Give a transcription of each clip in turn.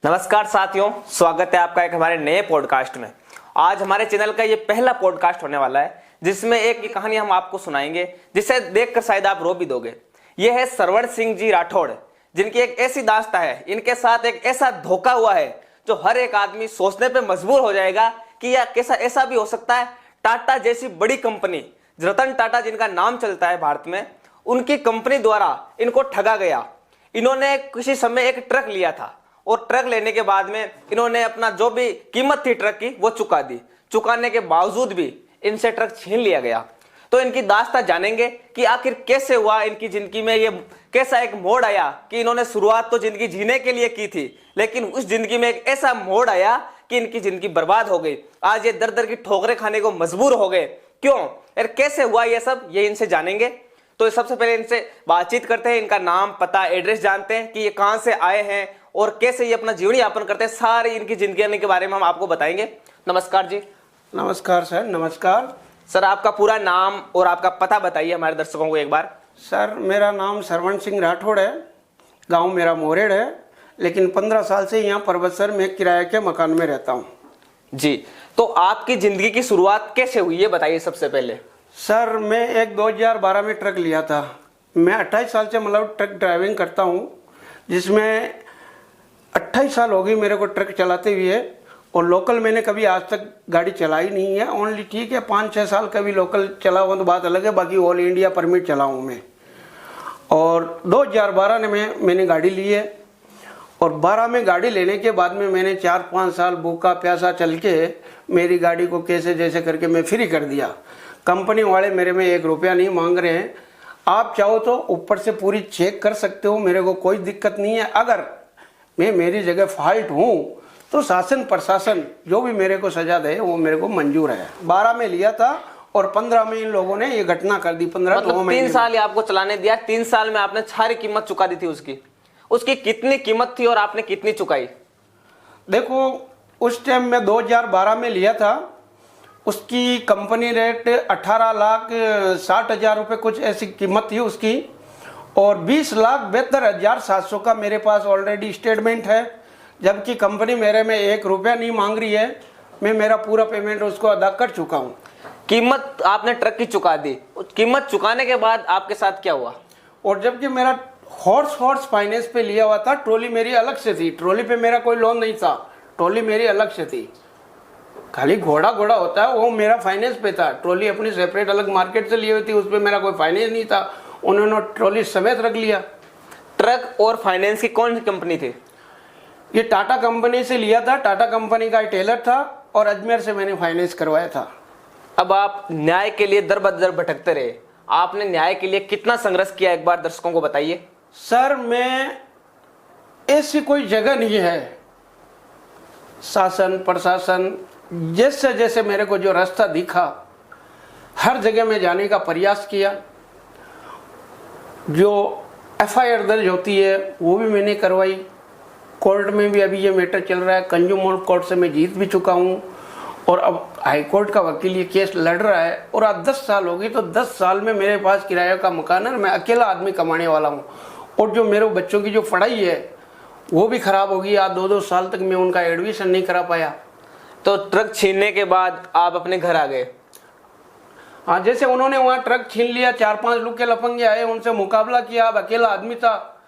नमस्कार साथियों, स्वागत है आपका एक हमारे नए पॉडकास्ट में। आज हमारे चैनल का ये पहला पॉडकास्ट होने वाला है जिसमें एक कहानी हम आपको सुनाएंगे जिसे देखकर शायद आप रो भी दोगे। ये है सरवण सिंह जी राठौड़, जिनकी एक ऐसी दास्तां है, इनके साथ एक ऐसा धोखा हुआ है जो हर एक आदमी सोचने पे मजबूर हो जाएगा कि यह कैसा ऐसा भी हो सकता है। टाटा जैसी बड़ी कंपनी, रतन टाटा जिनका नाम चलता है भारत में, उनकी कंपनी द्वारा इनको ठगा गया। इन्होंने किसी समय एक ट्रक लिया था और ट्रक लेने के बाद में इन्होंने अपना जो भी कीमत थी ट्रक की वो चुका दी। चुकाने के बावजूद भी इनसे ट्रक छीन लिया गया। तो इनकी दास्तां जानेंगे कि आखिर कैसे हुआ, इनकी जिंदगी में ये कैसा एक मोड़ आया कि इन्होंने शुरुआत तो जिंदगी जीने के लिए की थी, लेकिन उस जिंदगी में एक ऐसा मोड़ आया कि इनकी जिंदगी बर्बाद हो गई। आज ये दर दर की ठोकरें खाने को मजबूर हो गए। क्यों यार, कैसे हुआ ये सब, ये इनसे जानेंगे। तो सबसे पहले इनसे बातचीत करते हैं, इनका नाम, पता, एड्रेस जानते हैं कि ये कहां से आए हैं और कैसे ये अपना जीवन यापन करते हैं। सारी इनकी जिंदगी के बारे में हम आपको बताएंगे। नमस्कार जी। नमस्कार सर। नमस्कार सर, आपका पूरा नाम और आपका पता बताइए हमारे दर्शकों को एक बार। सर, मेरा नाम सरवण सिंह राठौड़ है। गांव मेरा मोरेड़ है, लेकिन 15 साल से यहाँ परबतसर में किराए के मकान में रहता हूँ जी। तो आपकी जिंदगी की शुरुआत कैसे हुई ये बताइए सबसे पहले। सर, मैं एक 2012 में ट्रक लिया था। मैं 28 साल से मतलब ट्रक ड्राइविंग करता हूँ, जिसमें 28 साल हो गई मेरे को ट्रक चलाते हुए। और लोकल मैंने कभी आज तक गाड़ी चलाई नहीं है। ओनली ठीक है 5-6 साल कभी लोकल चला हुआ तो बात अलग है, बाकी ऑल इंडिया परमिट चला हूँ मैं। और 2012 में मैंने गाड़ी ली है और 12 में गाड़ी लेने के बाद में मैंने 4-5 साल भूखा प्यासा चल के मेरी गाड़ी को कैसे जैसे करके मैं फ्री कर दिया। कंपनी वाले मेरे में 1 रुपया नहीं मांग रहे हैं। आप चाहो तो ऊपर से पूरी चेक कर सकते हो, मेरे को कोई दिक्कत नहीं है। अगर मैं मेरी जगह फॉल्ट हूँ तो शासन प्रशासन जो भी मेरे को सजा दे वो मेरे को मंजूर है। 12 में लिया था और 15 में इन लोगों ने ये घटना कर दी। 15 मतलब 3 साल आपको चलाने दिया। 3 साल में आपने सारी कीमत चुका दी थी उसकी कितनी कीमत थी और आपने कितनी चुकाई? देखो, उस टाइम में 2012 में लिया था, उसकी कंपनी रेट 18,60,000 रुपये कुछ ऐसी कीमत थी उसकी। और 20,72,700 का मेरे पास ऑलरेडी स्टेटमेंट है, जबकि कंपनी मेरे में 1 रुपया नहीं मांग रही है। मैं मेरा पूरा पेमेंट उसको अदा कर चुका हूँ। कीमत आपने ट्रक की चुका दी। कीमत चुकाने के बाद आपके साथ क्या हुआ? और जबकि मेरा हॉर्स फाइनेंस पे लिया हुआ था, ट्रॉली मेरी अलग से थी। ट्रॉली पे मेरा कोई लोन नहीं था, ट्रॉली मेरी अलग से थी। खाली घोड़ा होता है वो मेरा फाइनेंस पे था। ट्रॉली अपनी सेपरेट अलग मार्केट से ली हुई थी, उस पर मेरा कोई फाइनेंस नहीं था। उन्होंने ट्रॉली समेत रख लिया। ट्रक और फाइनेंस की कौन सी कंपनी थी? ये टाटा कंपनी से लिया था। टाटा कंपनी का टेलर था और अजमेर से मैंने फाइनेंस करवाया था। अब आप न्याय के लिए दर बदर भटकते रहे। आपने न्याय के लिए कितना संघर्ष किया, एक बार दर्शकों को बताइए। सर, मैं ऐसी कोई जगह नहीं है, शासन प्रशासन जैसे जैसे मेरे को जो रास्ता दिखा हर जगह में जाने का प्रयास किया। जो FIR दर्ज होती है वो भी मैंने करवाई। कोर्ट में भी अभी ये मैटर चल रहा है। कंज्यूमर कोर्ट से मैं जीत भी चुका हूँ और अब हाई कोर्ट का वकील ये केस लड़ रहा है। और आज 10 साल होगी, तो 10 साल में मेरे पास किराया का मकान है। मैं अकेला आदमी कमाने वाला हूँ और जो मेरे बच्चों की जो पढ़ाई है वो भी खराब होगी। आज 2-2 साल तक मैं उनका एडमिशन नहीं करा पाया। तो ट्रक छीनने के बाद आप अपने घर आ गए? हाँ, जैसे उन्होंने वहाँ ट्रक छीन लिया, 4-5 लोग के लफंगे आए, उनसे मुकाबला किया। अब अकेला आदमी था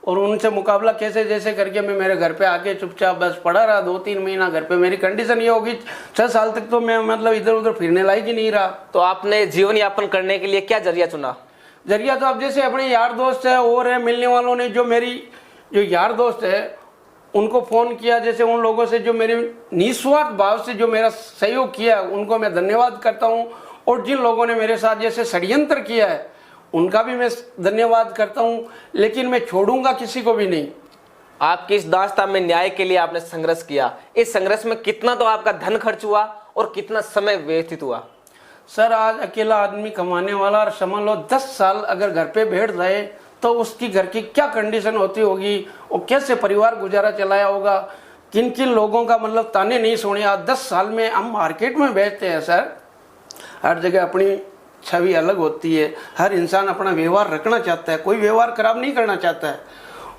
और उनसे मुकाबला कैसे जैसे करके मैं मेरे घर पे आके चुपचाप बस पड़ा रहा। 2-3 महीना घर पे। मेरी कंडीशन ये होगी 6 साल तक तो मैं मतलब इधर उधर फिरने लायक ही नहीं रहा। तो आपने जीवन यापन करने के लिए क्या जरिया चुना? जरिया तो अब जैसे अपने यार दोस्त है और है मिलने वालों ने, जो मेरी जो यार दोस्त है उनको फ़ोन किया। जैसे उन लोगों से जो मेरे निस्वार्थ भाव से जो मेरा सहयोग किया उनको मैं धन्यवाद करता हूँ। और जिन लोगों ने मेरे साथ जैसे षड्यंत्र किया है उनका भी मैं धन्यवाद करता हूँ, लेकिन मैं छोड़ूंगा किसी को भी नहीं। आपकी इस दास्तां में न्याय के लिए आपने संघर्ष किया। इस संघर्ष में कितना तो आपका धन खर्च हुआ और कितना समय व्यतीत हुआ? सर, आज अकेला आदमी कमाने वाला और समझ लो 10 साल अगर घर पे बैठ जाए तो उसकी घर की क्या कंडीशन होती होगी और कैसे परिवार गुजारा चलाया होगा। किन किन लोगों का मतलब ताने नहीं सुने। आज 10 साल में हम मार्केट में बेचते हैं सर, हर जगह अपनी छवि अलग होती है। हर इंसान अपना व्यवहार रखना चाहता है, कोई व्यवहार खराब नहीं करना चाहता है।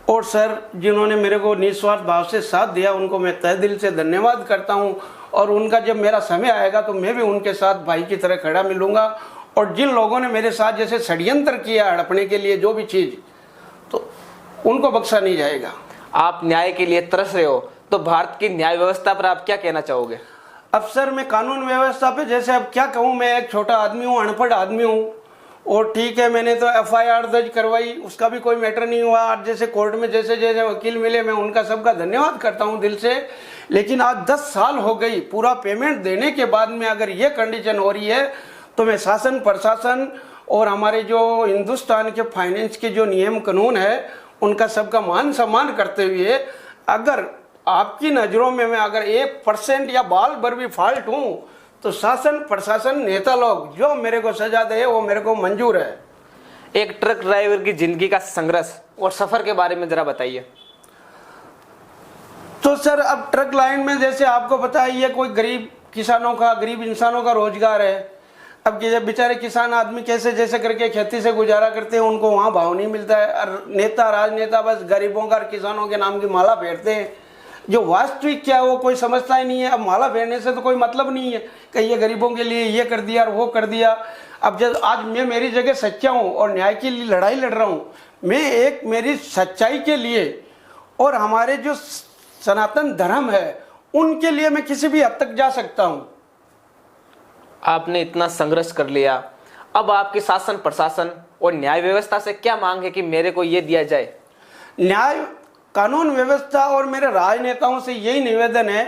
और सर जिन्होंने मेरे को निस्वार्थ भाव से साथ दिया उनको मैं तहे दिल से धन्यवाद करता हूं। और उनका जब मेरा समय आएगा तो मैं भी उनके साथ भाई की तरह खड़ा मिलूंगा। और जिन लोगों ने मेरे साथ जैसे षड्यंत्र किया हड़पने के लिए जो भी चीज़, तो उनको बख्शा नहीं जाएगा। आप न्याय के लिए तरस रहे हो, तो भारत की न्याय व्यवस्था पर आप क्या कहना चाहोगे? अब सर मैं कानून व्यवस्था पे जैसे अब क्या कहूँ, मैं एक छोटा आदमी हूँ, अनपढ़ आदमी हूँ। और ठीक है, मैंने तो FIR दर्ज करवाई, उसका भी कोई मैटर नहीं हुआ। आज जैसे कोर्ट में जैसे जैसे वकील मिले, मैं उनका सबका धन्यवाद करता हूँ दिल से। लेकिन आज 10 साल हो गई, पूरा पेमेंट देने के बाद में अगर ये कंडीशन हो रही है, तो मैं शासन प्रशासन और हमारे जो हिंदुस्तान के फाइनेंस के जो नियम कानून है उनका सबका मान सम्मान करते हुए, अगर आपकी नज़रों में मैं अगर 1% या बाल भर भी फॉल्ट हूँ, तो शासन प्रशासन नेता लोग जो मेरे को सजा दे वो मेरे को मंजूर है। एक ट्रक ड्राइवर की जिंदगी का संघर्ष और सफर के बारे में जरा बताइए। तो सर अब ट्रक लाइन में जैसे आपको पता है, ये कोई गरीब किसानों का, गरीब इंसानों का रोजगार है। अब ये बेचारे किसान आदमी कैसे जैसे करके खेती से गुजारा करते हैं, उनको वहाँ भाव नहीं मिलता है। और नेता राजनेता बस गरीबों का और किसानों के नाम की माला फेरते हैं। जो वास्तविक क्या है वो कोई समझता ही नहीं है। अब माला फेरने से तो कोई मतलब नहीं है कि ये गरीबों के लिए ये कर दिया और वो कर दिया। अब जब आज मैं मेरी जगह सच्चा हूँ और न्याय के लिए लड़ाई लड़ रहा हूँ, मैं एक मेरी सच्चाई के लिए और हमारे जो सनातन धर्म है उनके लिए मैं किसी भी हद तक जा सकता हूँ। आपने इतना संघर्ष कर लिया, अब आपके शासन प्रशासन और न्याय व्यवस्था से क्या मांग है कि मेरे को ये दिया जाए? न्याय कानून व्यवस्था और मेरे राजनेताओं से यही निवेदन है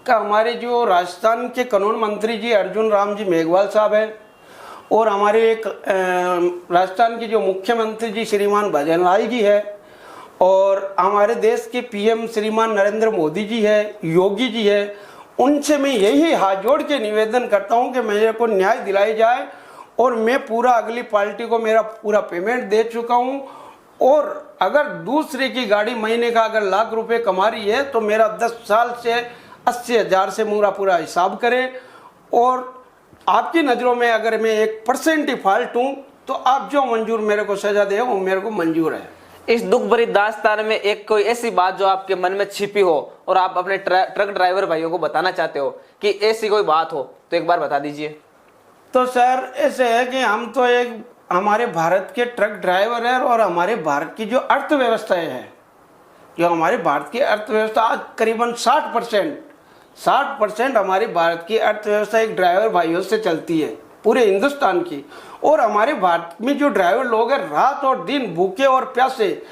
कि हमारे जो राजस्थान के कानून मंत्री जी अर्जुन राम जी मेघवाल साहब हैं, और हमारे एक राजस्थान के जो मुख्यमंत्री जी श्रीमान भजनलाल जी है, और हमारे देश के PM श्रीमान नरेंद्र मोदी जी है, योगी जी है, उनसे मैं यही हाथ जोड़ के निवेदन करता हूं कि मेरे को न्याय दिलाई जाए। और मैं पूरा अगली पार्टी को मेरा पूरा पेमेंट दे चुका हूं। और अगर दूसरे की गाड़ी महीने का अगर लाख रुपए कमा रही है तो मेरा 10 साल से 80,000 से पूरा हिसाब करें। और आपकी नज़रों में अगर मैं 1% ही फॉल्ट हूँ तो आप जो मंजूर मेरे को सजा दे वो मेरे को मंजूर है। इस दुख भरी दास्तान में एक कोई ऐसी बात जो आपके मन में छिपी हो और आप अपने ट्रक ड्राइवर भाइयों को बताना चाहते हो कि ऐसी कोई बात हो, तो एक बार बता दीजिए। तो सर ऐसे है कि हम तो एक हमारे भारत के ट्रक ड्राइवर है, और हमारे भारत की जो अर्थव्यवस्था है, जो हमारे भारत की अर्थव्यवस्था आज करीबन 60% हमारे भारत की अर्थव्यवस्था एक ड्राइवर भाइयों से चलती है पूरे हिंदुस्तान की। और हमारे भारत में जो ड्राइवर लोग हैं रात और दिन भूखे और प्यासे,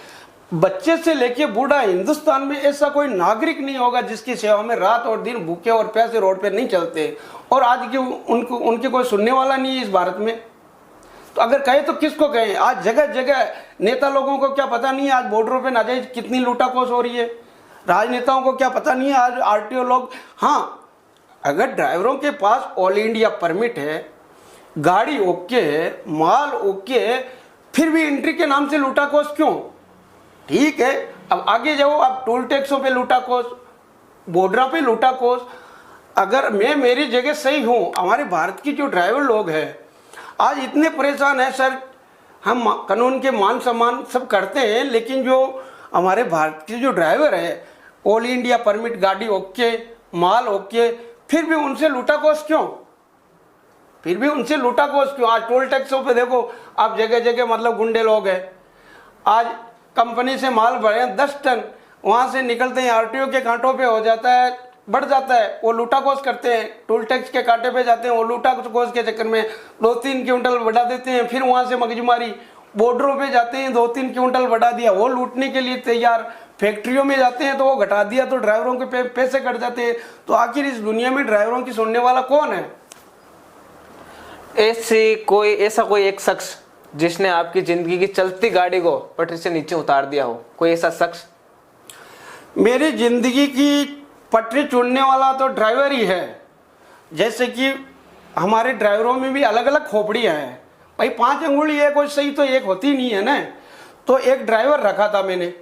बच्चे से लेके बूढ़ा, हिंदुस्तान में ऐसा कोई नागरिक नहीं होगा जिसकी सेवा में रात और दिन भूखे और प्यासे रोड पे नहीं चलते। और आज की उनके कोई सुनने वाला नहीं है इस भारत में। तो अगर कहे तो किसको कहें? आज जगह जगह नेता लोगों को क्या पता नहीं है आज बॉर्डरों पे नाजायज कितनी लूटाखोस हो रही है। राजनेताओं को क्या पता नहीं है आज RTO लोग। हाँ, अगर ड्राइवरों के पास ऑल इंडिया परमिट है, गाड़ी ओके है, माल ओके है, फिर भी एंट्री के नाम से लूटाखोस क्यों? ठीक है, अब आगे जाओ, अब टोल टैक्सों पे लूटाखोस, बॉर्डर पे लूटाखोस। अगर मैं मेरी जगह सही हूँ, हमारे भारत की जो ड्राइवर लोग हैं आज इतने परेशान है सर। हम कानून के मान सम्मान सब करते हैं, लेकिन जो हमारे भारत के जो ड्राइवर है, ऑल इंडिया परमिट, गाड़ी ओके, माल ओके, फिर भी उनसे लूटाखोस क्यों? फिर भी उनसे लूटाखोस क्यों? आज टोल टैक्सों पे देखो आप जगह जगह मतलब गुंडे लोग हैं। आज कंपनी से माल भरे 10 टन, वहाँ से निकलते हैं RTO के कांटों पे हो जाता है, बढ़ जाता है, वो लूटाखोस करते हैं। टोल टैक्स के कांटे पे जाते हैं, वो लूटाखोस के चक्कर में 2-3 क्विंटल बढ़ा देते हैं। फिर वहाँ से मगजमारी, बॉर्डरों पे जाते हैं, 2-3 क्विंटल बढ़ा दिया, वो लूटने के लिए तैयार। फैक्ट्रियों में जाते हैं तो वो घटा दिया, तो ड्राइवरों के पैसे कट जाते हैं। तो आखिर इस दुनिया में ड्राइवरों की सुनने वाला कौन है? ऐसा कोई एक शख्स जिसने आपकी जिंदगी की चलती गाड़ी को पटरी से नीचे उतार दिया हो, कोई ऐसा शख्स? मेरी जिंदगी की पटरी चुनने वाला तो ड्राइवर ही है। जैसे कि हमारे ड्राइवरों में भी अलग अलग खोपड़ियाँ हैं भाई, 5 अंगुली है, कोई सही तो एक होती नहीं है ना। तो एक ड्राइवर रखा था मैंने,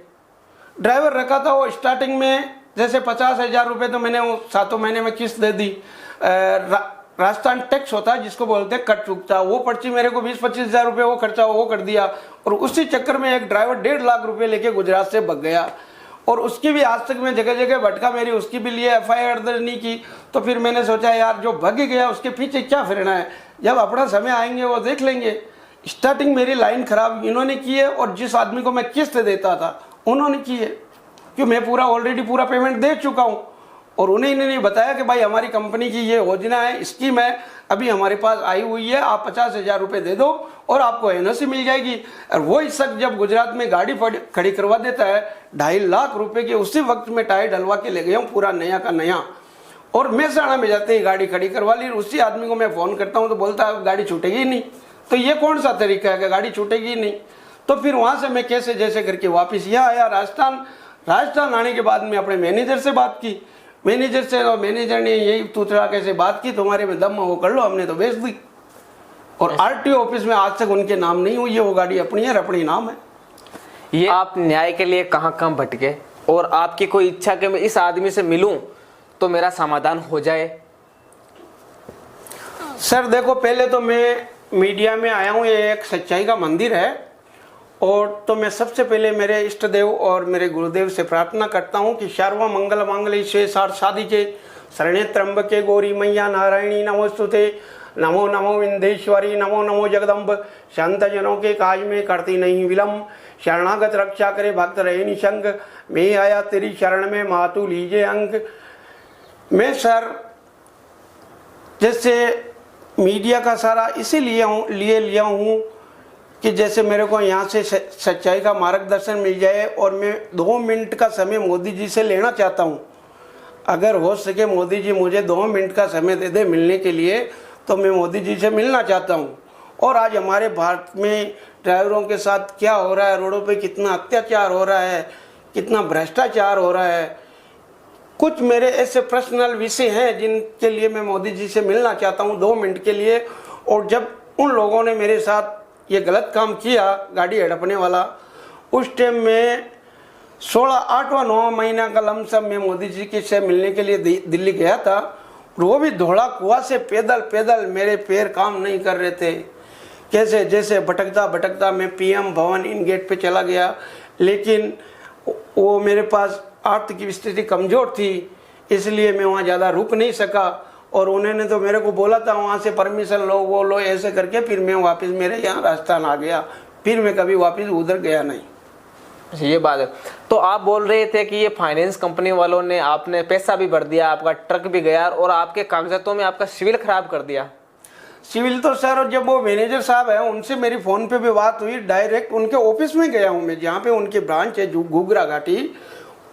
ड्राइवर रखा था। वो स्टार्टिंग में जैसे 50,000 रुपये तो मैंने वो 7 महीने में किस्त दे दी। राजस्थान टैक्स होता है जिसको बोलते हैं कट चुकता, वो पर्ची मेरे को 20-25 हज़ार रुपये वो खर्चा वो कर दिया। और उसी चक्कर में एक ड्राइवर 1.5 लाख रुपए लेके गुजरात से भाग गया, और उसकी भी आज तक मैं जगह जगह भटका, मेरी उसकी भी लिए FIR दर्ज नहीं की। तो फिर मैंने सोचा यार जो भाग ही गया उसके पीछे क्या फिरना है, जब अपना समय आएंगे वो देख लेंगे। स्टार्टिंग मेरी लाइन खराब इन्होंने की है, और जिस आदमी को मैं किस्त देता था उन्होंने की है, क्योंकि मैं पूरा ऑलरेडी पूरा पेमेंट दे चुका हूँ। और उन्हें इन्होंने बताया कि भाई हमारी कंपनी की ये योजना है, स्कीम है, अभी हमारे पास आई हुई है, आप 50,000 रुपये दे दो और आपको NOC मिल जाएगी। और वो शख्स जब गुजरात में गाड़ी खड़ी करवा देता है 2.5 लाख रुपए की, उसी वक्त में टायर डलवा के ले गया हूँ पूरा नया का नया। और महसाणा में जाते ही गाड़ी खड़ी करवा ली, उसी आदमी को मैं फ़ोन करता हूँ तो बोलता है गाड़ी छूटेगी ही नहीं। तो ये कौन सा तरीका है कि गाड़ी छूटेगी ही नहीं। तो फिर वहाँ से मैं कैसे जैसे करके वापस यहाँ आया राजस्थान आने के बाद में अपने मैनेजर से बात की, मैनेजर से, और मैनेजर ने यही तूतरा कैसे बात की, तुम्हारे में दम है वो कर लो, हमने तो बेच दी। और RTO ऑफिस में आज तक उनके नाम नहीं हुई है, वो गाड़ी अपनी है, अपनी नाम है। ये आप न्याय के लिए कहाँ भटके, और आपकी कोई इच्छा कि मैं इस आदमी से मिलूं तो मेरा समाधान हो जाए? सर देखो, पहले तो मैं मीडिया में आया हूँ, ये एक सच्चाई का मंदिर है, और तो मैं सबसे पहले मेरे इष्ट देव और मेरे गुरुदेव से प्रार्थना करता हूँ कि सर्व मंगल मांगल्ये शिवे साधिके शरण्ये त्र्यंबके गौरी मैया नारायणी नमोस्तुते, नमो नमो विंध्येश्वरी, नमो नमो जगदम्ब, संत जनों के काज में करती नहीं विलम्ब, शरणागत रक्षा करे भक्त रहे निशंक, मैं आया तेरी शरण में मातु लीजिए अंक। मैं सर जैसे मीडिया का सारा इसीलिए लिया हूँ कि जैसे मेरे को यहाँ से सच्चाई का मार्गदर्शन मिल जाए, और मैं 2 मिनट का समय मोदी जी से लेना चाहता हूँ। अगर हो सके मोदी जी मुझे 2 मिनट का समय दे दे मिलने के लिए, तो मैं मोदी जी से मिलना चाहता हूँ। और आज हमारे भारत में ड्राइवरों के साथ क्या हो रहा है, रोडों पे कितना अत्याचार हो रहा है, कितना भ्रष्टाचार हो रहा है, कुछ मेरे ऐसे पर्सनल विषय हैं जिनके लिए मैं मोदी जी से मिलना चाहता हूँ 2 मिनट के लिए। और जब उन लोगों ने मेरे साथ ये गलत काम किया गाड़ी हड़पने वाला, उस टाइम में 8वां 9 महीना का लमसम मैं मोदी जी के से मिलने के लिए दिल्ली गया था। वो भी धोला कुआं से पैदल मेरे पैर काम नहीं कर रहे थे, कैसे जैसे भटकता मैं PM भवन इन गेट पे चला गया। लेकिन वो मेरे पास आर्थिक स्थिति कमज़ोर थी, इसलिए मैं वहाँ ज़्यादा रुक नहीं सका। और उन्होंने तो मेरे को बोला था वहाँ से परमिशन लो वो लो ऐसे करके, फिर मैं वापस मेरे यहाँ राजस्थान आ गया, फिर मैं कभी वापस उधर गया नहीं। अच्छा, ये बात है। तो आप बोल रहे थे कि ये फाइनेंस कंपनी वालों ने आपने पैसा भी भर दिया, आपका ट्रक भी गया, और आपके कागजातों में आपका सिविल खराब कर दिया। सिविल तो सर, और जब वो मैनेजर साहब है उनसे मेरी फ़ोन पे भी बात हुई, डायरेक्ट उनके ऑफिस में गया हूँ मैं, जहाँ पे उनकी ब्रांच है घुघरा घाटी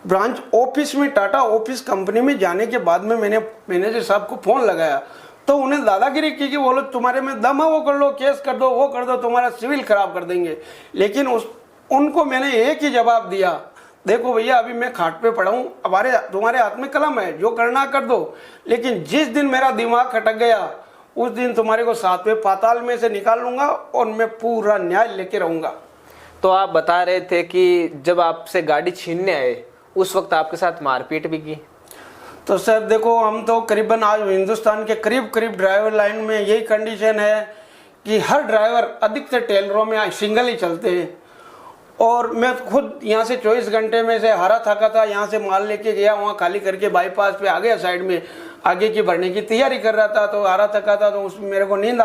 ब्रांच ऑफिस में, टाटा ऑफिस कंपनी में जाने के बाद में मैंने मैनेजर साहब को फ़ोन लगाया, तो उन्हें दादागिरी की कि बोलो तुम्हारे में दम है वो कर लो, केस कर दो, वो कर दो, तुम्हारा सिविल खराब कर देंगे। लेकिन उनको मैंने एक ही जवाब दिया, देखो भैया अभी मैं खाट पे पड़ा हूँ, तुम्हारे हाथ में कलम है, जो करना कर दो, लेकिन जिस दिन मेरा दिमाग खटक गया उस दिन तुम्हारे को 7वें पाताल में से निकाल लूंगा और मैं पूरा न्याय लेके रहूंगा। तो आप बता रहे थे कि जब आपसे गाड़ी छीनने आए उस वक्त आपके साथ मारपीट भी की। तो सर देखो, हम तो करीबन आज हिंदुस्तान के करीब ड्राइवर लाइन में यही कंडीशन है कि हर ड्राइवर अधिकतर टेलरों में सिंगल ही चलते हैं। और मैं खुद यहाँ से 24 घंटे में से हारा थका था, यहाँ से माल लेके गया, वहाँ खाली करके बाईपास पे आ गया, साइड में आगे की भरने की तैयारी कर रहा था, तो हारा थका था, तो उसमें मेरे को नींद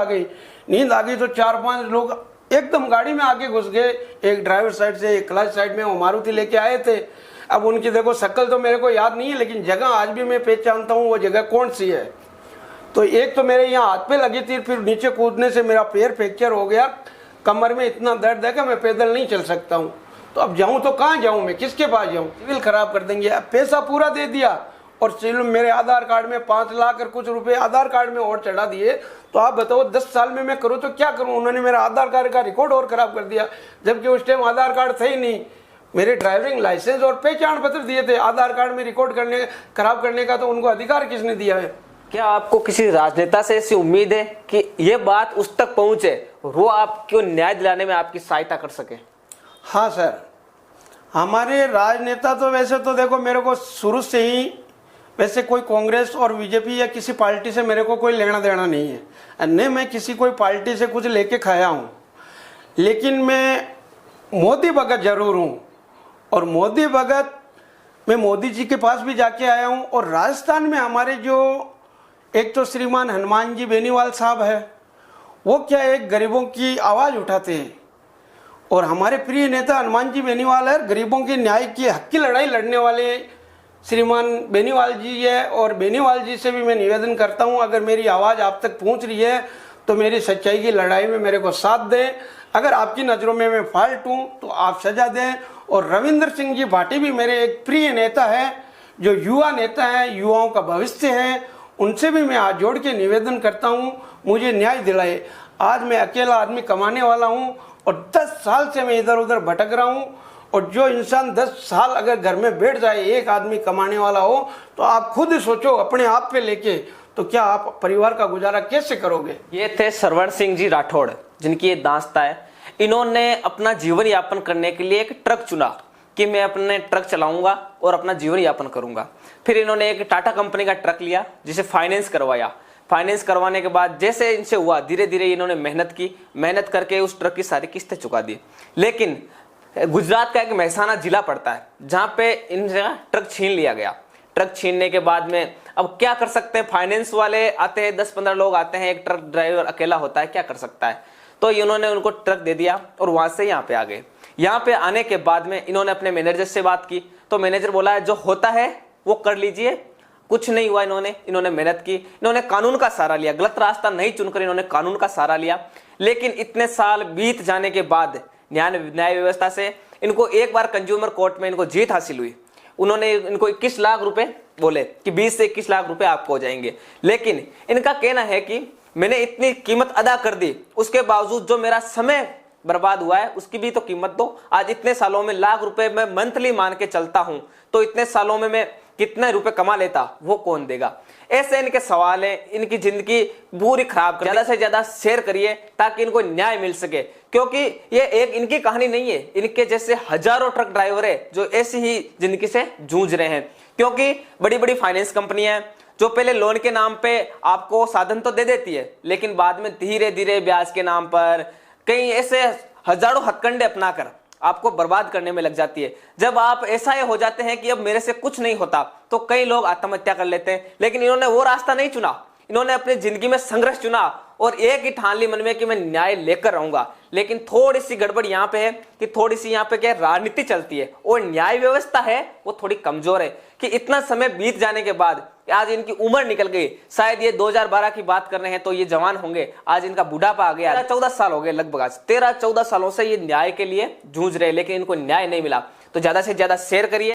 आ गई तो 4-5 लोग एकदम गाड़ी में आके घुस गए, एक ड्राइवर साइड से एक क्लच साइड में, वो मारुति लेके आए थे। अब उनकी देखो शक्ल तो मेरे को याद नहीं है, लेकिन जगह आज भी मैं पहचानता हूँ वो जगह कौन सी है। तो एक तो मेरे यहाँ हाथ पे लगी थी, फिर नीचे कूदने से मेरा पैर फ्रैक्चर हो गया, कमर में इतना दर्द है कि मैं पैदल नहीं चल सकता हूँ। तो अब जाऊँ तो कहाँ जाऊँ, मैं किसके पास जाऊँ, सिविल खराब कर देंगे। अब पैसा पूरा दे दिया और सिविल मेरे आधार कार्ड में 5 लाख और कुछ रुपए आधार कार्ड में और चढ़ा दिए। तो आप बताओ 10 साल में मैं करूँ तो क्या करूँ। उन्होंने मेरा आधार कार्ड का रिकॉर्ड और खराब कर दिया, जबकि उस टाइम आधार कार्ड था ही नहीं। मेरे ड्राइविंग लाइसेंस और पहचान पत्र दिए थे, आधार कार्ड में रिकॉर्ड खराब करने का तो उनको अधिकार किसने दिया है। क्या आपको किसी राजनेता से ऐसी उम्मीद है कि ये बात उस तक पहुंचे और वो आपको न्याय दिलाने में आपकी सहायता कर सके? हाँ सर, हमारे राजनेता तो वैसे तो देखो मेरे को शुरू से ही वैसे कोई कांग्रेस और बीजेपी या किसी पार्टी से मेरे को कोई लेना देना नहीं है, न मैं किसी कोई पार्टी से कुछ लेके खाया हूँ, लेकिन मैं मोदी भगत जरूर हूँ। और मोदी भगत, मैं मोदी जी के पास भी जाके आया हूँ। और राजस्थान में हमारे जो एक तो श्रीमान हनुमान जी बेनीवाल साहब है, वो क्या एक गरीबों की आवाज़ उठाते हैं। और हमारे प्रिय नेता हनुमान जी बेनीवाल है, गरीबों के न्याय की हक की लड़ाई लड़ने वाले श्रीमान बेनीवाल जी है। और बेनीवाल जी से भी मैं निवेदन करता हूँ, अगर मेरी आवाज़ आप तक पहुँच रही है तो मेरी सच्चाई की लड़ाई में मेरे को साथ दें। अगर आपकी नज़रों में मैं फाल्ट हूँ तो आप सजा दें। और रविंद्र सिंह जी भाटी भी मेरे एक प्रिय नेता है, जो युवा नेता हैं, युवाओं का भविष्य है, उनसे भी मैं हाथ जोड़ के निवेदन करता हूँ, मुझे न्याय दिलाए। आज मैं अकेला आदमी कमाने वाला हूँ और 10 साल से मैं इधर उधर भटक रहा हूँ। और जो इंसान 10 साल अगर घर में बैठ जाए, एक आदमी कमाने वाला हो, तो आप खुद ही सोचो अपने आप पे लेके, तो क्या आप परिवार का गुजारा कैसे करोगे। ये थे सरवण सिंह जी राठौड़, जिनकी ये दास्ता है। इन्होंने अपना जीवन यापन करने के लिए एक ट्रक चुना कि मैं अपने ट्रक चलाऊंगा और अपना जीवन यापन करूंगा। फिर इन्होंने एक टाटा कंपनी का ट्रक लिया, जिसे फाइनेंस करवाया। फाइनेंस करवाने के बाद जैसे इनसे हुआ, धीरे धीरे इन्होंने मेहनत की, मेहनत करके उस ट्रक की सारी किस्तें चुका दी। लेकिन गुजरात का एक मेहसाना जिला पड़ता है, जहां पे इनसे ट्रक छीन लिया गया। ट्रक छीनने के बाद में अब क्या कर सकते हैं, फाइनेंस वाले आते हैं, 10-15 लोग आते हैं, एक ट्रक ड्राइवर अकेला होता है, क्या कर सकता है। तो इन्होंने उनको ट्रक दे दिया और वहां से यहाँ पे आ गए। यहाँ पे आने के बाद में इन्होंने अपने मैनेजर से बात की, तो मैनेजर बोला है जो होता है वो कर लीजिए। कुछ नहीं हुआ, इन्होंने मेहनत की, इन्होंने कानून का सहारा लिया, गलत रास्ता नहीं चुनकर इन्होंने कानून का सहारा लिया। लेकिन इतने साल बीत जाने के बाद न्याय व्यवस्था से इनको एक बार कंज्यूमर कोर्ट में इनको जीत हासिल हुई। उन्होंने इनको 21 लाख रुपए बोले कि 20 से 21 लाख रुपए आपको हो जाएंगे। लेकिन इनका कहना है कि मैंने इतनी कीमत अदा कर दी, उसके बावजूद जो मेरा समय बर्बाद हुआ है उसकी भी तो कीमत दो। आज इतने सालों में लाख रुपए मैं मंथली मान के चलता हूं, तो इतने सालों में मैं कितने रुपए कमा लेता, वो कौन देगा। ऐसे इनके सवाल हैं, इनकी जिंदगी पूरी खराब कर। ज्यादा से ज्यादा शेयर करिए ताकि इनको न्याय मिल सके, क्योंकि ये एक इनकी कहानी नहीं है, इनके जैसे हजारों ट्रक ड्राइवर है जो ऐसी ही जिंदगी से जूझ रहे हैं। क्योंकि बड़ी बड़ी फाइनेंस कंपनियां जो पहले लोन के नाम पे आपको साधन तो दे देती है, लेकिन बाद में धीरे धीरे ब्याज के नाम पर कई ऐसे हजारों हथकंडे अपनाकर आपको बर्बाद करने में लग जाती है। जब आप ऐसा हो जाते हैं कि अब मेरे से कुछ नहीं होता, तो कई लोग आत्महत्या कर लेते हैं। लेकिन इन्होंने वो रास्ता नहीं चुना, इन्होंने अपनी जिंदगी में संघर्ष चुना और एक ही ठान ली मन में कि मैं न्याय लेकर रहूंगा। लेकिन थोड़ी सी गड़बड़ यहाँ पे है कि थोड़ी सी यहाँ पे क्या राजनीति चलती है और न्याय व्यवस्था है वो थोड़ी कमजोर है, कि इतना समय बीत जाने के बाद आज इनकी उम्र निकल गई। शायद ये 2012 की बात कर रहे हैं तो ये जवान होंगे, आज इनका बुढ़ापा आ गया। 13-14 साल हो गए लगभग, आज 13-14 सालों से ये न्याय के लिए जूझ रहे, लेकिन इनको न्याय नहीं मिला। तो ज्यादा से ज्यादा शेयर करिए।